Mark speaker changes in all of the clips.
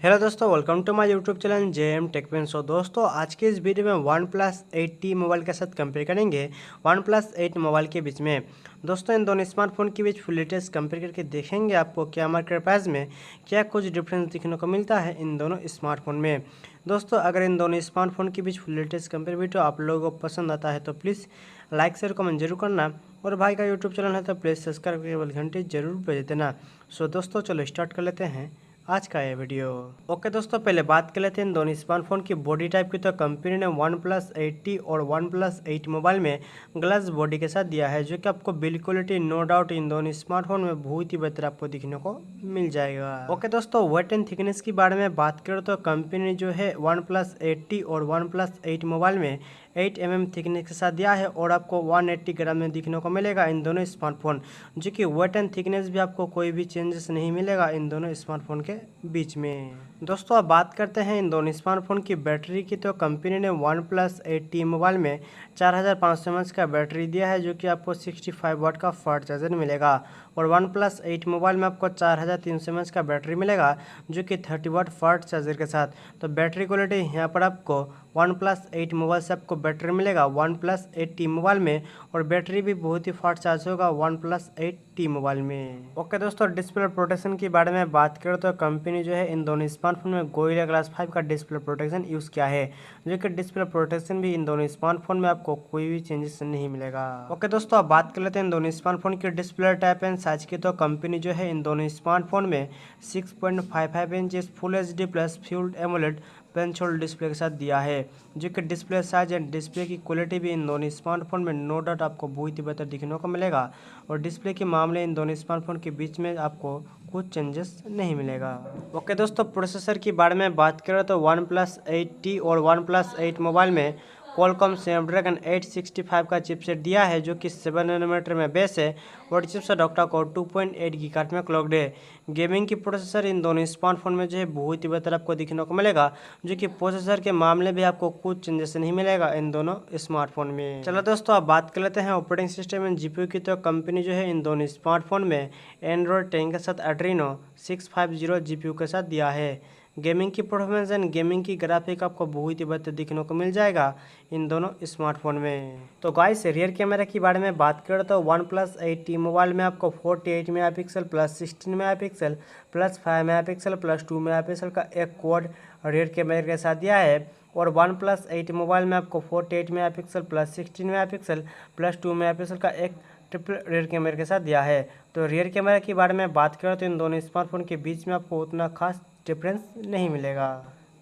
Speaker 1: Hello दोस्तों, welcome to my YouTube channel JM Techpen. So दोस्तों, आज के इस वीडियो में वन प्लस 8T मोबाइल के साथ कंपेयर करेंगे वन प्लस 8 मोबाइल के बीच में। दोस्तों, इन दोनों स्मार्टफोन के बीच फुल डिटेल्स कंपेयर करके देखेंगे आपको क्या मार्केट प्राइस में क्या कुछ डिफरेंस दिखने को मिलता है इन दोनों स्मार्टफोन में। दोस्तों, अगर इन दोनों स्मार्टफोन के बीच फुल डिटेल्स कंपेयर वीडियो आप लोगों को पसंद आता है तो प्लीज़ लाइक शेयर कमेंट जरूर करना, और भाई का यूट्यूब चैनल है तो प्लीज़ सब्सक्राइब करके घंटी जरूर बजा देना। सो दोस्तों, चलो स्टार्ट कर लेते हैं आज का ये वीडियो। ओके दोस्तों, पहले बात कर लेते हैं इन दोनों स्मार्टफोन की बॉडी टाइप की। तो कंपनी ने वन प्लस 8T और वन प्लस 8 मोबाइल में ग्लास बॉडी के साथ दिया है, जो कि आपको बिल्ड क्वालिटी नो डाउट इन दोनों स्मार्टफोन में बहुत ही बेहतर आपको दिखने को मिल जाएगा। ओके दोस्तों, वेट एंड थिकनेस के बारे में बात करें तो कंपनी जो है वन प्लस 8T और वन प्लस 8 मोबाइल में 8 mm थिकनेस के साथ दिया है, और आपको 180 ग्राम में दिखने को मिलेगा इन दोनों स्मार्टफोन, जो कि वेट एंड थिकनेस भी आपको कोई भी चेंजेस नहीं मिलेगा इन दोनों स्मार्टफोन के बीच में। दोस्तों, अब बात करते हैं इन दोनों स्मार्टफोन की बैटरी की। तो कंपनी ने वन प्लस 8T मोबाइल में 4500 mAh का बैटरी दिया है, जो कि आपको 65 वाट का फास्ट चार्जर मिलेगा, और वन प्लस 8 मोबाइल में आपको 4300 mAh का बैटरी मिलेगा, जो कि 30 वाट फास्ट चार्जर के साथ। तो बैटरी क्वालिटी यहाँ पर आपको वन प्लस 8 मोबाइल से आपको बैटरी मिलेगा वन प्लस 8T मोबाइल में, और बैटरी भी बहुत ही फास्ट चार्ज होगा वन प्लस 8T मोबाइल में। ओके दोस्तों, डिस्प्ले प्रोटेक्शन के बारे में बात करें तो कंपनी जो है इन दोनों स्मार्टफोन में गोरिल्ला ग्लास 5 का डिस्प्ले प्रोटेक्शन यूज़ किया है, जो कि डिस्प्ले प्रोटेक्शन भी इन दोनों स्मार्टफोन में आपको कोई भी चेंजेस नहीं मिलेगा। ओके दोस्तों, अब बात कर लेते हैं इन दोनों स्मार्टफोन की डिस्प्ले टाइप एंड साइज की। तो कंपनी जो है इन दोनों स्मार्टफोन में 6.55 inch full HD plus fluid AMOLED punch hole display के साथ दिया है, जो कि डिस्प्ले साइज एंड डिस्प्ले की क्वालिटी भी इन दोनों स्मार्टफोन में नो डाउट आपको बहुत ही बेहतर दिखने को मिलेगा, और डिस्प्ले के मामले इन दोनों स्मार्टफोन के बीच में आपको कुछ चेंजेस नहीं मिलेगा। ओके दोस्तों, प्रोसेसर की बारे में बात करें तो वन प्लस 8T और वन प्लस 8 मोबाइल में क्वालकॉम स्नैपड्रैगन 865 का चिपसेट दिया है, जो कि 7 नैनोमीटर में बेस है, और चिपसेट ऑक्टा कोर 2.8 गीगाहर्ट्ज में क्लॉक्ड है। गेमिंग की प्रोसेसर इन दोनों स्मार्टफोन में जो है बहुत ही बेहतर आपको दिखने को मिलेगा, जो कि प्रोसेसर के मामले भी आपको कुछ चेंजेस नहीं मिलेगा इन दोनों स्मार्टफोन में। चलो दोस्तों, अब बात कर लेते हैं ऑपरेटिंग सिस्टम एंड जीपीयू की। तो कंपनी जो है इन दोनों स्मार्टफोन में एंड्रॉयड 10 के साथ एड्रीनो 650 जीपीयू के साथ दिया है। गेमिंग की परफॉर्मेंस एंड गेमिंग की ग्राफिक आपको बहुत ही बेहतर दिखने को मिल जाएगा इन दोनों स्मार्टफोन में। तो गाइस, रियर कैमरा के बारे में बात करें तो वन प्लस 8T मोबाइल में आपको 48 megapixel plus 16 megapixel plus 5 megapixel plus 2 megapixel का एक क्वाड रियर कैमरा के साथ दिया है, और वन प्लस 8 मोबाइल में आपको 48 megapixel plus 16 megapixel plus 2 megapixel का एक ट्रिपल रियर कैमरा के साथ दिया है। तो रियर कैमरा के बारे में बात करें तो इन दोनों स्मार्टफोन के बीच में आपको उतना खास डिफरेंस नहीं मिलेगा।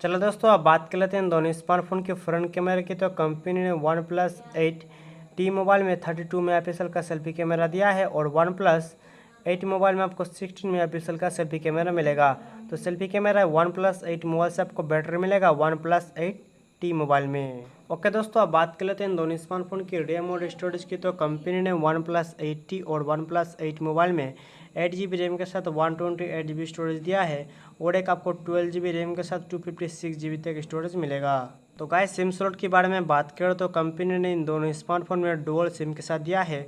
Speaker 1: चलो दोस्तों, अब बात कर लेते हैं इन दोनों स्मार्टफोन के फ्रंट कैमरे की। तो कंपनी ने वन प्लस 8T मोबाइल में 32 मेगापिक्सल का सेल्फी कैमरा दिया है, और वन प्लस 8 मोबाइल में आपको 16 मेगापिक्सल का सेल्फी कैमरा मिलेगा। तो selfie camera one plus 8 mobile से आपको बेटर मिलेगा वन प्लस 8T मोबाइल में। ओके दोस्तों, अब बात कर लेते हैं इन दोनों स्मार्टफोन की रैम और स्टोरेज की। तो कंपनी ने वन प्लस 8T और वन प्लस 8 मोबाइल में 8GB रैम के साथ 128GB स्टोरेज दिया है, और एक आपको 12GB रैम के साथ 256GB तक स्टोरेज मिलेगा। तो गाइस, सिम स्लॉट के बारे में बात करें तो कंपनी ने इन दोनों स्मार्टफोन में डुअल सिम के साथ दिया है,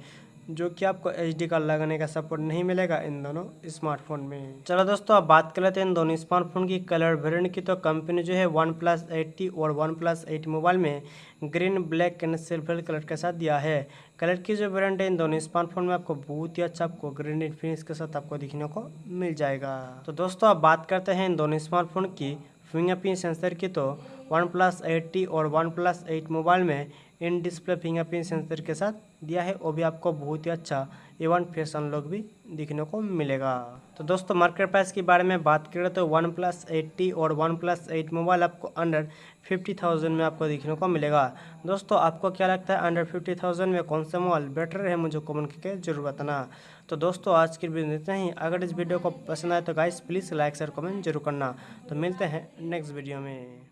Speaker 1: जो कि आपको HD कार्ड लगाने का सपोर्ट नहीं मिलेगा इन दोनों स्मार्टफोन में। चलो दोस्तों, अब बात कर लेते हैं इन दोनों स्मार्टफोन की कलर वेरिएंट की। तो कंपनी जो है वन प्लस 8T और वन प्लस 8 मोबाइल में green, black and silver colour के साथ दिया है। कलर की जो वेरिएंट है इन दोनों स्मार्टफोन में आपको बहुत ही अच्छा आपको ग्रेनाइट फिनिश के साथ आपको दिखने को मिल जाएगा। तो दोस्तों, अब बात करते हैं इन दोनों स्मार्टफोन की फिंगरप्रिंट सेंसर की। तो वन प्लस 8T और वन प्लस 8 मोबाइल में इन डिस्प्ले फिंगरप्रिंट सेंसर के साथ दिया है, वो भी आपको बहुत ही अच्छा इवन फेस अनलॉक भी दिखने को मिलेगा। तो दोस्तों, मार्केट प्राइस के बारे में बात करें तो वन प्लस 8T और वन प्लस 8 मोबाइल आपको अंडर 50,000 में आपको दिखने को मिलेगा। दोस्तों, आपको क्या लगता है अंडर 50,000 में कौन सा मोबाइल बेटर है, मुझे कमेंट करके जरूर बताना। तो दोस्तों, आज की वीडियो इतना ही। अगर इस वीडियो को पसंद आए तो guys please like share comment जरूर करना। तो मिलते हैं नेक्स्ट वीडियो में।